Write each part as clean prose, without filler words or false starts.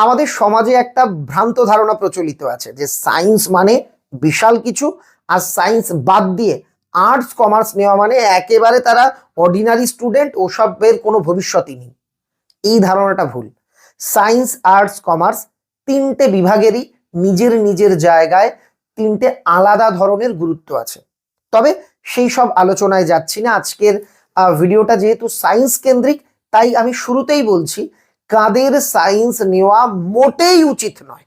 আমাদের সমাজে একটা ভ্রান্ত ধারণা প্রচলিত আছে যে সায়েন্স মানে বিশাল কিছু, আর সায়েন্স বাদ দিয়ে আর্টস কমার্স নেওয়া মানে একেবারে তারা অর্ডিনারি স্টুডেন্ট, ওসবের কোনো ভবিষ্যৎই নেই। এই ধারণাটা ভুল। সায়েন্স আর্টস কমার্স তিনটে বিভাগেরই নিজের নিজের জায়গায় তিনটে আলাদা ধরনের গুরুত্ব আছে। তবে সেই সব আলোচনায় যাচ্ছি না। আজকের ভিডিওটা যেহেতু সায়েন্স কেন্দ্রিক, তাই আমি শুরুতেই বলছি কাদের সায়েন্স নেওয়া মোটেই উচিত নয়।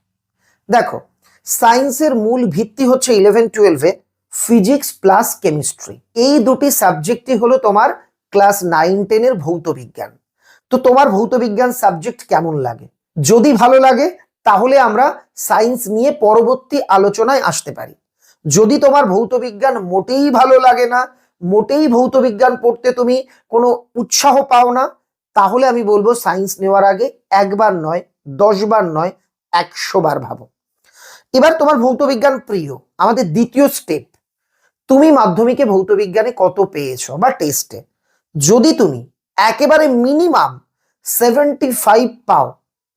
দেখো, সায়েন্সের মূল ভিত্তি হচ্ছে 11-12-এ ফিজিক্স প্লাস কেমিস্ট্রি। এই দুটি সাবজেক্টই হলো তোমার ক্লাস 9-10-এর ভৌত বিজ্ঞান। তো তোমার ভৌত বিজ্ঞান সাবজেক্ট কেমন লাগে? যদি ভালো লাগে তাহলে আমরা সায়েন্স নিয়ে পরবর্তী আলোচনায় আসতে পারি। যদি তোমার ভৌত বিজ্ঞান মোটেই ভালো লাগে না, মোটেই ভৌত বিজ্ঞান পড়তে তুমি কোনো উৎসাহ পাও না, তাহলে আমি বলবো সায়েন্স নেওয়ার আগে একবার নয়, 10 বার নয়, 100 বার ভাবো। এবার তোমার ভৌত বিজ্ঞান প্রিয়, আমাদের দ্বিতীয় স্টেপ, তুমি মাধ্যমিকে ভৌত বিজ্ঞানে কত পেয়েছো বা টেস্টে। যদি তুমি একেবারে মিনিমাম 75 পাও,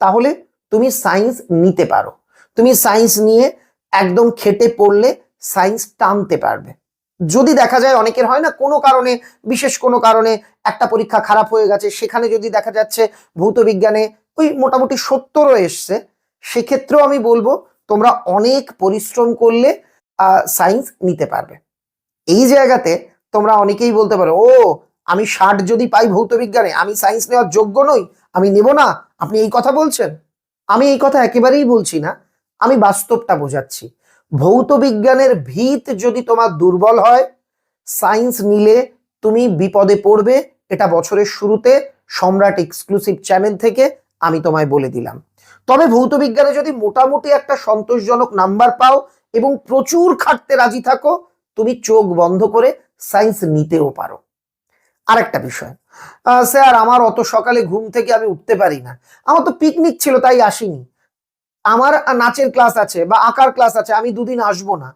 তাহলে তুমি সায়েন্স নিতে পারো। তুমি সায়েন্স নিয়ে একদম খেটে পড়লে সায়েন্স টানতে পারবে। যদি দেখা যায় অনেকের হয় না, কোনো কারণে, বিশেষ কোনো কারণে একটা পরীক্ষা খারাপ হয়ে গেছে, সেখানে যদি দেখা যাচ্ছে ভৌত বিজ্ঞানে ওই মোটামুটি 70ও এসছে, সেক্ষেত্রেও আমি বলবো তোমরা অনেক পরিশ্রম করলে সায়েন্স নিতে পারবে। এই জায়গাতে তোমরা অনেকেই বলতে পারো, ও আমি 60 যদি পাই ভৌত বিজ্ঞানে আমি সায়েন্স নেওয়ার যোগ্য নই, আমি নেব না। আপনি এই কথা বলছেন? আমি এই কথা একেবারেই বলছি না, আমি বাস্তবটা বোঝাচ্ছি। ভৌত বিজ্ঞানের ভিত যদি তোমার দুর্বল হয়, সায়েন্স নিলে তুমি বিপদে পড়বে। এটা বছরের শুরুতে সম্রাট এক্সক্লুসিভ চ্যানেল থেকে আমি তোমায় বলে দিলাম। তবে ভৌত বিজ্ঞানে যদি মোটামুটি একটা সন্তোষজনক নাম্বার পাও এবং প্রচুর খাটতে রাজি থাকো, তুমি চোখ বন্ধ করে সায়েন্স নিতেও পারো। আরেকটা বিষয়, স্যার আমার অত সকালে ঘুম থেকে আমি উঠতে পারি না, আমার তো পিকনিক ছিল তাই আসিনি, আমার নাচের ক্লাস আছে বা আঁকার ক্লাস আছে, আমি দুদিন আসবো না।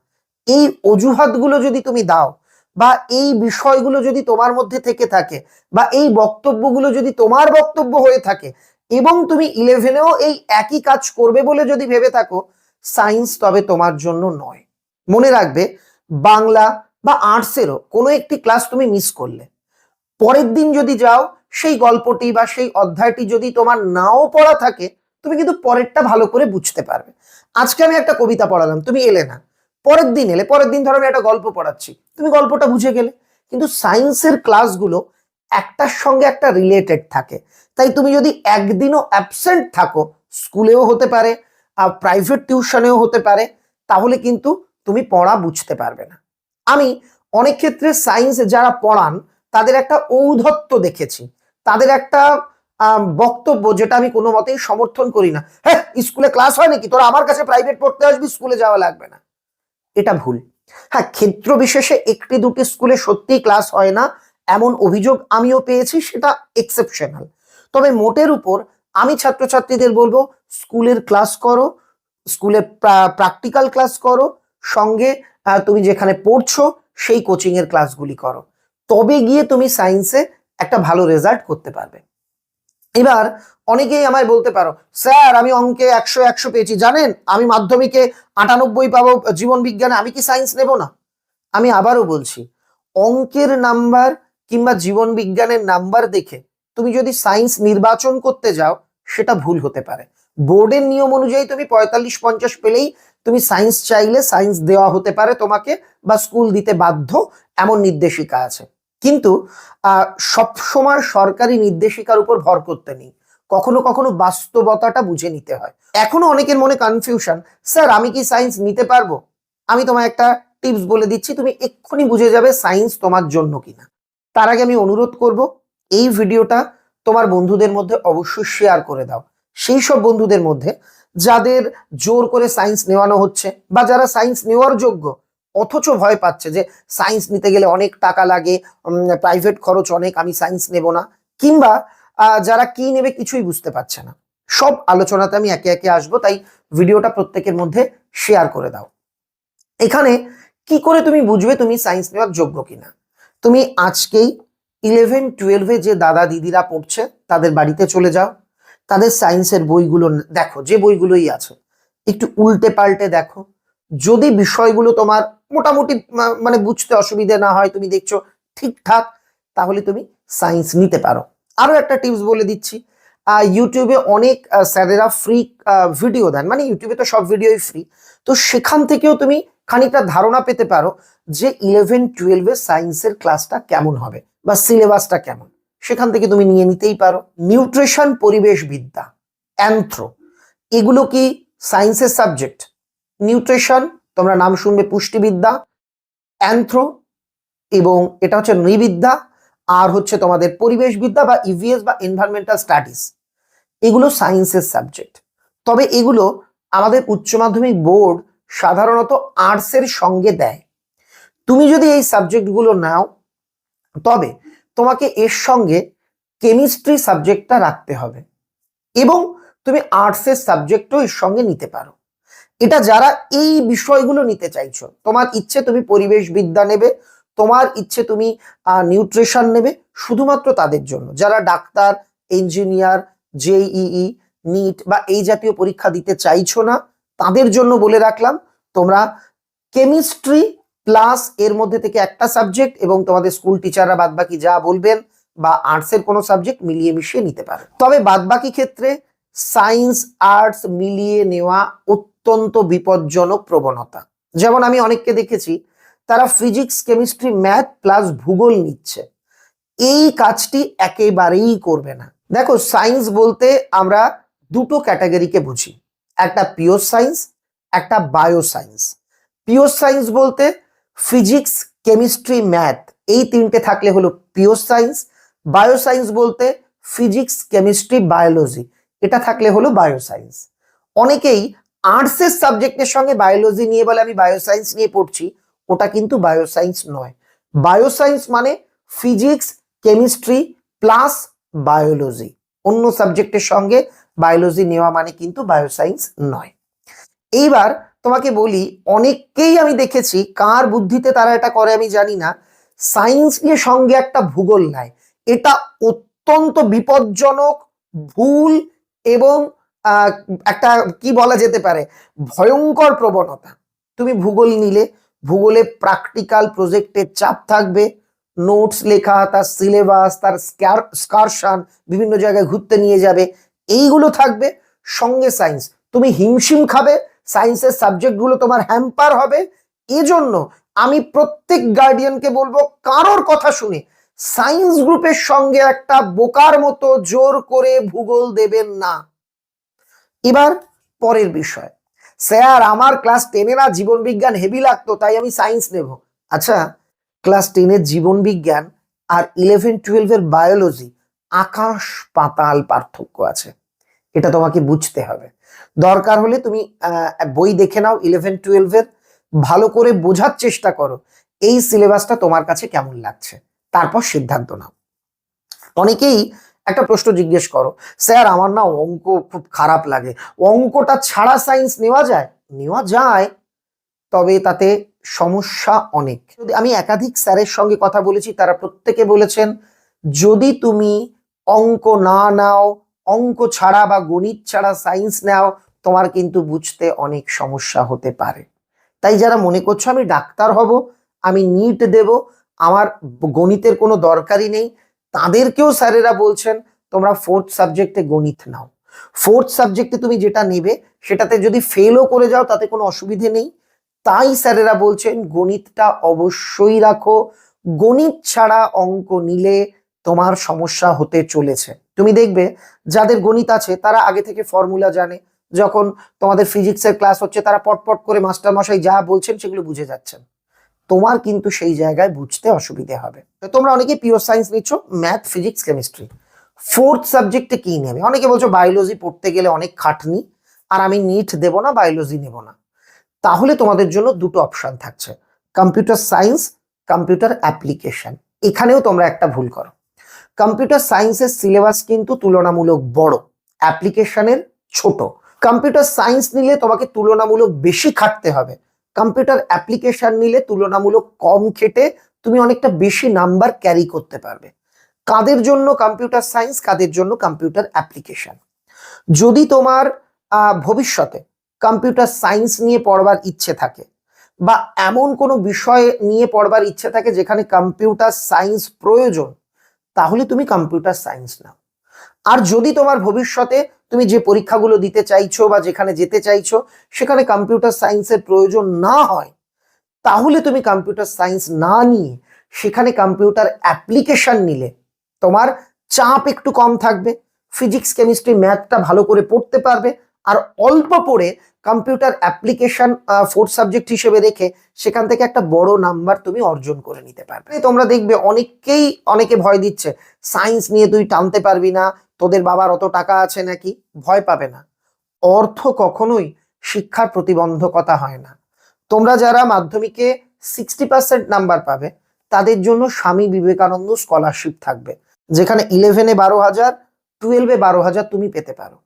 এই অজুহাতগুলো যদি তুমি দাও, বা এই বিষয়গুলো যদি তোমার মধ্যে থেকে থাকে, বা এই বক্তব্যগুলো যদি তোমার বক্তব্য হয়ে থাকে, এবং তুমি 11-এও এই একই কাজ করবে বলে যদি ভেবে থাকো, সায়েন্স তবে তোমার জন্য নয়। মনে রাখবে, বাংলা বা আর্টসেরও কোনো একটি ক্লাস তুমি মিস করলে, পরের দিন যদি যাও, সেই গল্পটি বা সেই অধ্যায়টি যদি তোমার নাও পড়া থাকে, তুমি কিন্তু পরেরটা ভালো করে বুঝতে পারবে। আজকে আমি একটা কবিতা পড়ালাম, তুমি এলে না, পরের দিন এলে, পরের দিন ধরো আমি একটা গল্প পড়াচ্ছি, তুমি গল্পটা বুঝে গেলে। কিন্তু সায়েন্সের ক্লাসগুলো একটার সঙ্গে একটা রিলেটেড থাকে। তাই তুমি যদি একদিনও অ্যাবসেন্ট থাকো, স্কুলেও হতে পারে, প্রাইভেট টিউশনেও হতে পারে, তাহলে কিন্তু তুমি পড়া বুঝতে পারবে না। আমি অনেক ক্ষেত্রে সায়েন্স যারা পড়ান তাদের একটা ঔদ্ধত্য দেখেছি, তাদের একটা বক্তব্য যেটা আমি কোনো মতেই সমর্থন করি না। হ্যাঁ, স্কুলে ক্লাস হয় নাকি, তোরা আমার কাছে প্রাইভেট পড়তে আসবি, স্কুলে যাওয়া লাগবে না। এটা ভুল। হ্যাঁ, ক্ষেত্র বিশেষে একটি দুটি স্কুলে সত্যিই ক্লাস হয় না, এমন অভিযোগ আমিও পেয়েছি, সেটা এক্সেপশনাল। তবে মোটের উপর আমি ছাত্রছাত্রীদের বলবো, স্কুলের ক্লাস করো, স্কুলের প্র্যাকটিক্যাল ক্লাস করো, সঙ্গে তুমি যেখানে পড়ছো সেই কোচিং এর ক্লাসগুলি করো, তবে গিয়ে তুমি সায়েন্সে একটা ভালো রেজাল্ট করতে পারবে। এবার অনেকেই আমায় বলতে পারো, স্যার আমি অঙ্কে 100 পেয়েছি, জানেন আমি মাধ্যমিকে 98 পাবো জীবন বিজ্ঞানে, আমি কি সায়েন্স নেব না? আমি আবারও বলছি, অঙ্কের নাম্বার কিংবা জীবন বিজ্ঞানের নাম্বার দেখে তুমি যদি সায়েন্স নির্বাচন করতে যাও, সেটা ভুল হতে পারে। বোর্ডের নিয়ম অনুযায়ী তুমি 45-50 পেলেই তুমি সায়েন্স চাইলে সায়েন্স দেওয়া হতে পারে তোমাকে, বা স্কুল দিতে বাধ্য, এমন নির্দেশিকা আছে। কিন্তু সবসময় সরকারি নির্দেশিকার উপর ভর করতে নেই, কখনো কখনো বাস্তবতাটা বুঝে নিতে হয়। এখনো অনেকের মনে কনফিউশন, স্যার আমি কি সায়েন্স নিতে পারবো? আমি তোমায় একটা টিপস বলে দিচ্ছি, তুমি এক্ষুনি বুঝে যাবে সায়েন্স তোমার জন্য কিনা। তার আগে আমি অনুরোধ করব, এই ভিডিওটা তোমার বন্ধুদের মধ্যে অবশ্যই শেয়ার করে দাও। সেই সব বন্ধুদের মধ্যে যাদের জোর করে সায়েন্স নেওয়ানো হচ্ছে, বা যারা সায়েন্স নেওয়ার যোগ্য অথচ ভয় পাচ্ছে যে সায়েন্স নিতে গেলে অনেক টাকা লাগে, প্রাইভেট খরচ অনেক, আমি সায়েন্স নেব না। কিংবা যারা কি নেবে কিছুই বুঝতে পারছে না। সব আলোচনাতে আমি একে একে আসবো, তাই ভিডিওটা প্রত্যেকের মধ্যে শেয়ার করে দাও। এখানে কি করে তুমি বুঝবে তুমি সায়েন্স নেওয়ার যোগ্য কিনা? তুমি আজকেই 11-12-এ যে দাদা দিদিরা পড়ছে তাদের বাড়িতে চলে যাও, তাদের সায়েন্সের বইগুলো দেখো, যে বইগুলোই আছে একটু উল্টে পাল্টে দেখো। যদি বিষয়গুলো তোমার মোটামুটি মানে বুঝতে অসুবিধা না হয়, তুমি দেখছো ঠিকঠাক, তাহলে তুমি সায়েন্স নিতে পারো। আরো একটা টিপস বলে দিচ্ছি, ইউটিউবে অনেক স্যারেরা ফ্রি ভিডিও দেন, মানে ইউটিউবে তো সব ভিডিওই ফ্রি, তো সেখান থেকেও তুমি খানিকটা ধারণা পেতে পারো যে 11-12 সায়েন্সের ক্লাসটা কেমন হবে বা সিলেবাসটা কেমন, সেখান থেকে তুমি নিয়ে নিতেই পারো। নিউট্রিশন, পরিবেশ বিদ্যা, অ্যান্থ্রো, এগুলো কি সায়েন্সের সাবজেক্ট? নিউট্রিশন তোমরা নাম শুনবে পুষ্টিবিদ্যা, অ্যান্থ্রো এবং এটা হচ্ছে নৃবিদ্যা, আর হচ্ছে তোমাদের পরিবেশ বিদ্যা বা ইভিএস বা এনভায়রনমেন্টাল স্টাডিজ, এগুলো সায়েন্সের সাবজেক্ট। তবে এগুলো আমাদের উচ্চ মাধ্যমিক বোর্ড সাধারণত আর্টসের সঙ্গে দেয়। তুমি যদি এই সাবজেক্টগুলো নাও, তবে তোমাকে এর সঙ্গে কেমিস্ট্রি সাবজেক্টটা রাখতে হবে এবং তুমি আর্টসের সাবজেক্টও এর সঙ্গে নিতে পারো। এটা যারা এই বিষয়গুলো নিতে চাইছো, তোমার ইচ্ছে তুমি পরিবেশ বিদ্যা নেবে, তোমার ইচ্ছে তুমি নিউট্রিশন নেবে, শুধুমাত্র তাদের জন্য। যারা ডাক্তার, ইঞ্জিনিয়ার, জেইই, নিট বা এই জাতীয় পরীক্ষা দিতে চাইছো না, তাদের জন্য বলে রাখলাম, তোমরা কেমিস্ট্রি প্লাস এর মধ্যে থেকে একটা সাবজেক্ট এবং তোমাদের স্কুল টিচাররা বাদবাকি যা বলবেন বা আর্টসের কোনো সাবজেক্ট মিলিয়ে মিশিয়ে নিতে পারো। তবে বাদবাকি ক্ষেত্রে সায়েন্স আর্টস মিলিয়ে নেওয়া অত্যন্ত বিপজ্জনক প্রবণতা। যেমন আমি অনেককে দেখেছি, তারা ফিজিক্স, কেমিস্ট্রি, ম্যাথ প্লাস ভূগোল নিচ্ছে। এই কাজটি একেবারেই করবে না। দেখো, সায়েন্স বলতে আমরা দুটো ক্যাটাগরিকে বুঝি, একটা পিওর সায়েন্স, একটা বায়ো সায়েন্স। পিওর সায়েন্স বলতে ফিজিক্স, কেমিস্ট্রি, ম্যাথ এই তিনটে থাকলে হলো পিওর সায়েন্স। বায়ো সায়েন্স বলতে ফিজিক্স, কেমিস্ট্রি, বায়োলজি এটা থাকলে হলো বায়ো সায়েন্স। অনেকেই আর্টসের সাবজেক্টের সঙ্গে বায়োলজি নিয়ে বলে আমি বায়ো সায়েন্স নিয়ে পড়ছি, ওটা কিন্তু বায়ো সায়েন্স নয়। বায়ো সায়েন্স মানে ফিজিক্স, কেমিস্ট্রি প্লাস বায়োলজি, অন্য সাবজেক্টের সঙ্গে বায়োলজি নেওয়া মানে কিন্তু বায়ো সায়েন্স নয়। এইবার তোমাকে বলি, অনেককেই আমি দেখেছি, কার বুদ্ধিতে তারা এটা করে আমি জানি না, সায়েন্স নিয়ে সঙ্গে একটা ভূগোল নেয়। এটা অত্যন্ত বিপজ্জনক, ভুল এবং একটা কি বলা যেতে পারে, ভয়ঙ্কর প্রবণতা। তুমি ভূগোল নিলে, ভূগোলে প্র্যাকটিক্যাল প্রজেক্টের চাপ থাকবে, নোটস লেখা, তার সিলেবাস, তার স্কারশন, বিভিন্ন জায়গায় ঘুরতে নিয়ে যাবে, এইগুলো থাকবে, সঙ্গে সায়েন্স। তুমি হিমশিম খাবে, সায়েন্সের সাবজেক্টগুলো তোমার হ্যাম্পার হবে। এজন্য আমি প্রত্যেক গার্ডিয়ানকে বলবো, কারোর কথা শুনে সায়েন্স গ্রুপের সঙ্গে একটা বোকার মতো জোর করে ভূগোল দেবেন না। এবার পরের বিষয়, স্যার আমার ক্লাস 10-এ না জীবন বিজ্ঞান হেভি লাগতো, তাই আমি সায়েন্স নেব। আচ্ছা, ক্লাস 10-এর জীবন বিজ্ঞান আর 11-12-এর বায়োলজি আকাশ পাতাল পার্থক্য আছে, এটা তোমাকে বুঝতে হবে। দরকার হলে তুমি বই দেখে নাও 11-12-এর, ভালো করে বোঝার চেষ্টা করো এই সিলেবাসটা তোমার কাছে কেমন লাগছে, তারপর সিদ্ধান্ত নাও। অনেকেই একটা প্রশ্ন জিজ্ঞেস করো, স্যার আমার না অঙ্ক খুব খারাপ লাগে, অঙ্কটা ছাড়া সায়েন্স নেওয়া যায়? নেওয়া যায়, তবে তাতে সমস্যা অনেক। যদি আমি একাধিক স্যারের সঙ্গে কথা বলেছি, তারা প্রত্যেকে বলেছেন, যদি তুমি অঙ্ক না নাও, অঙ্ক ছাড়া বা গণিত ছাড়া সায়েন্স নাও, তোমার কিন্তু বুঝতে অনেক সমস্যা হতে পারে। তাই যারা মনে করছো আমি ডাক্তার হব, আমি নিট দেব, আমার গণিতের কোনো দরকারই নেই, তাদেরকেও স্যারেরা বলছেন তোমরা ফোর্থ সাবজেক্টে গণিত নাও। ফোর্থ সাবজেক্টে তুমি যেটা নেবে সেটাতে যদি ফেলও করে যাও তাতে কোনো অসুবিধে নেই। তাই স্যারেরা বলছেন গণিতটা অবশ্যই রাখো, গণিত ছাড়া অঙ্ক নিলে তোমার সমস্যা হতে চলেছে। তুমি দেখবে যাদের গণিত আছে তারা আগে থেকে ফর্মুলা জানে, যখন তোমাদের ফিজিক্সের ক্লাস হচ্ছে তারা পটপট করে মাস্টার মশাই যা বলছেন সেগুলো বুঝে যাচ্ছেন। তোমার কিন্তু সেই জায়গায় বুঝতে অসুবিধে হবে। তো তোমরা অনেকে পিওর সায়েন্স নিচ্ছ, ম্যাথ, ফিজিক্স, কেমিস্ট্রি, ফোর্থ সাবজেক্টে কি নেবে? অনেকে বলছো বায়োলজি পড়তে গেলে অনেক খাটনি, আর আমি নিট দেব না, বায়োলজি নেব না। তাহলে তোমাদের জন্য দুটো অপশন থাকছে, কম্পিউটার সায়েন্স, কম্পিউটার অ্যাপ্লিকেশন। এখানেও তোমরা একটা ভুল করো, কম্পিউটার সায়েন্সের সিলেবাস কিন্তু তুলনামূলক বড়, অ্যাপ্লিকেশনের ছোট। কম্পিউটার সায়েন্স নিলে তোমাকে তুলনামূলক বেশি খাটতে হবে, কম্পিউটার অ্যাপ্লিকেশন নিলে তুলনামূলক কম খেটে তুমি অনেকটা বেশি নাম্বার ক্যারি করতে পারবে। কাদের জন্য কম্পিউটার সায়েন্স, কাদের জন্য কম্পিউটার অ্যাপ্লিকেশন? যদি তোমার ভবিষ্যতে কম্পিউটার সায়েন্স নিয়ে পড়বার ইচ্ছে থাকে বা এমন কোনো বিষয় নিয়ে পড়বার ইচ্ছে থাকে যেখানে কম্পিউটার সায়েন্স প্রয়োজন, তাহলে তুমি কম্পিউটার সায়েন্স নাও। আর যদি তোমার ভবিষ্যতে তুমি যে পরীক্ষাগুলো দিতে চাইছো বা যেখানে যেতে চাইছো সেখানে কম্পিউটার সায়েন্সের প্রয়োজন না হয়, তাহলে তুমি কম্পিউটার সায়েন্স না নিয়ে সেখানে কম্পিউটার অ্যাপ্লিকেশন নিলে তোমার চাপ একটু কম থাকবে, ফিজিক্স কেমিস্ট্রি ম্যাথটা ভালো করে পড়তে পারবে, আর অল্প পড়ে কম্পিউটার অ্যাপ্লিকেশন ফোর্থ সাবজেক্ট হিসেবে রেখে সেখান থেকে একটা বড় নাম্বার তুমি অর্জন করে নিতে পারবে। তোমরা দেখবে অনেকে ভয় দিচ্ছে, সায়েন্স নিয়ে তুই টানতে পারবি না, তোদের বাবার অত টাকা আছে নাকি। ভয় পাবে না, অর্থ কখনোই শিক্ষার প্রতিবন্ধকতা হয় না। তোমরা যারা মাধ্যমিকে 60% নাম্বার পাবে তাদের জন্য স্বামী বিবেকানন্দ স্কলারশিপ থাকবে, যেখানে 11-এ 12,000, 12-এ 12,000 তুমি পেতে পারো।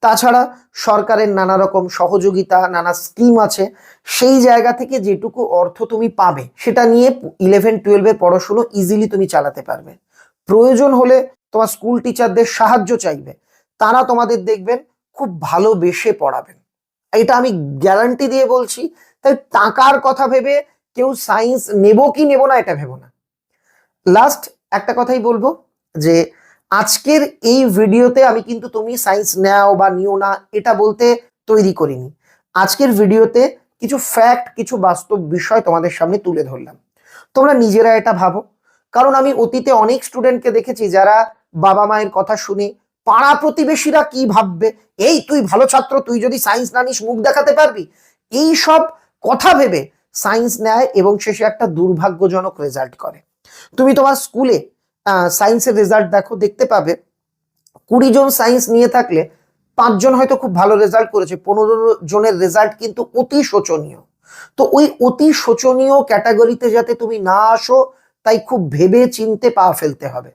তাছাড়া সরকারের নানা রকম সহযোগিতা, নানা স্কিম আছে, সেই জায়গা থেকে যেটুকু অর্থ তুমি পাবে সেটা নিয়ে 11-12-এর পড়াশুনো ইজিলি তুমি চালাতে পারবে। প্রয়োজন হলে তোমার স্কুল টিচারদের সাহায্য চাইবে, তারা তোমাদের দেখবেন খুব ভালোবেসে পড়াবেন, এটা আমি গ্যারান্টি দিয়ে বলছি। তাই টাকার কথা ভেবে কেউ সায়েন্স নেব কি নেব না এটা ভেবো না। লাস্ট একটা কথাই বলবো যে আজকের এই ভিডিওতে আমি কিন্তু তুমি সায়েন্স নাও বা নিও না এটা বলতে তৈরি করিনি। আজকের ভিডিওতে কিছু ফ্যাক্ট, কিছু বাস্তব বিষয় তোমাদের সামনে তুলে ধরলাম, তোমরা নিজেরা এটা ভাবো। কারণ আমি অতীতে অনেক স্টুডেন্টকে দেখেছি যারা বাবা মায়ের কথা শুনে পাড়া প্রতিবেশীরা কি ভাববে, এই তুই ভালো ছাত্র, তুই যদি সায়েন্স না নিস মুখ দেখাতে পারবি, এই সব কথা ভেবে সায়েন্স নেয় এবং শেষে একটা দুর্ভাগ্যজনক রেজাল্ট করে। তুমি তোমার স্কুলে সায়েন্সের রেজাল্ট দেখতে পাবে 20 জন সায়েন্স নিয়ে থাকলে 5 জন হয়তো খুব ভালো রেজাল্ট করেছে, 15 জনের রেজাল্ট কিন্তু অতি শোচনীয়। তো ওই অতি শোচনীয় ক্যাটাগরিতে যাতে তুমি না আসো, তাই খুব ভেবে চিনতে পা ফেলতে হবে।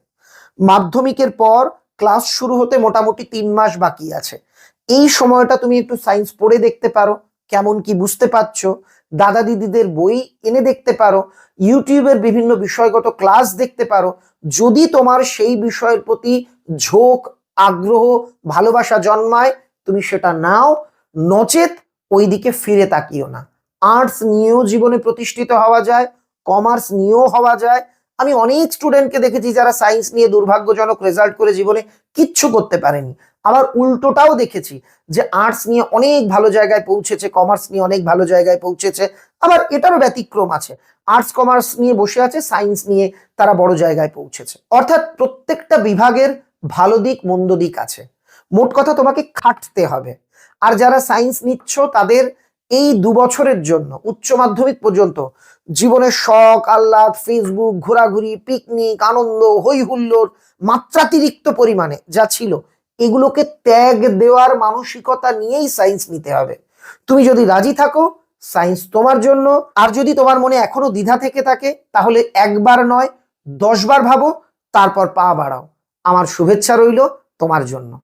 মাধ্যমিকের পর ক্লাস শুরু হতে মোটামুটি 3 মাস বাকি আছে, এই সময়টা তুমি একটু সায়েন্স পড়ে দেখতে পারো, কেমন কি বুঝতে পারছো, দাদা দিদিদের বই এনে দেখতে পারো, ইউটিউবের বিভিন্ন বিষয়গত ক্লাস দেখতে পারো। যদি তোমার সেই বিষয়ের প্রতি ঝোঁক, আগ্রহ, ভালোবাসা জন্মায় তুমি সেটা নাও, নচেত ওই দিকে ফিরে তাকিও না। আর্টস নিয়েও জীবনে প্রতিষ্ঠিত হওয়া যায়, কমার্স নিয়েও হওয়া যায়। আমি অনেক স্টুডেন্টকে দেখেছি যারা সায়েন্স নিয়ে দুর্ভাগ্যজনক রেজাল্ট করে জীবনে কিচ্ছু করতে পারেনি। আবার উল্টোটাও দেখেছি যে আর্টস নিয়ে অনেক ভালো জায়গায় পৌঁছেছে, কমার্স নিয়ে অনেক ভালো জায়গায় পৌঁছেছে। আবার এটারও ব্যতিক্রম আছে, আর্টস কমার্স নিয়ে বসে আছে, সায়েন্স নিয়ে তারা বড় জায়গায় পৌঁছেছে। অর্থাৎ প্রত্যেকটা বিভাগের ভালো দিক মন্দ দিক আছে, মোট কথা তোমাকে খাটতে হবে। আর যারা সায়েন্স নিচ্ছ তাদের এই 2 বছরের জন্য উচ্চ মাধ্যমিক পর্যন্ত জীবনের শখ আহ্লাদ, ফেসবুক, ঘোরাঘুরি, পিকনিক, আনন্দ, হই হুল্লোড় মাত্রাতিরিক্ত পরিমাণে যা ছিল এগুলোকে ত্যাগ দেওয়ার মানসিকতা নিয়েই সায়েন্স নিতে হবে। তুমি যদি রাজি থাকো সায়েন্স তোমার জন্য, আর যদি তোমার মনে এখনো দ্বিধা থেকে থাকে তাহলে একবার নয় 10 বার ভাবো, তারপর পা বাড়াও। আমার শুভেচ্ছা রইল তোমার জন্য।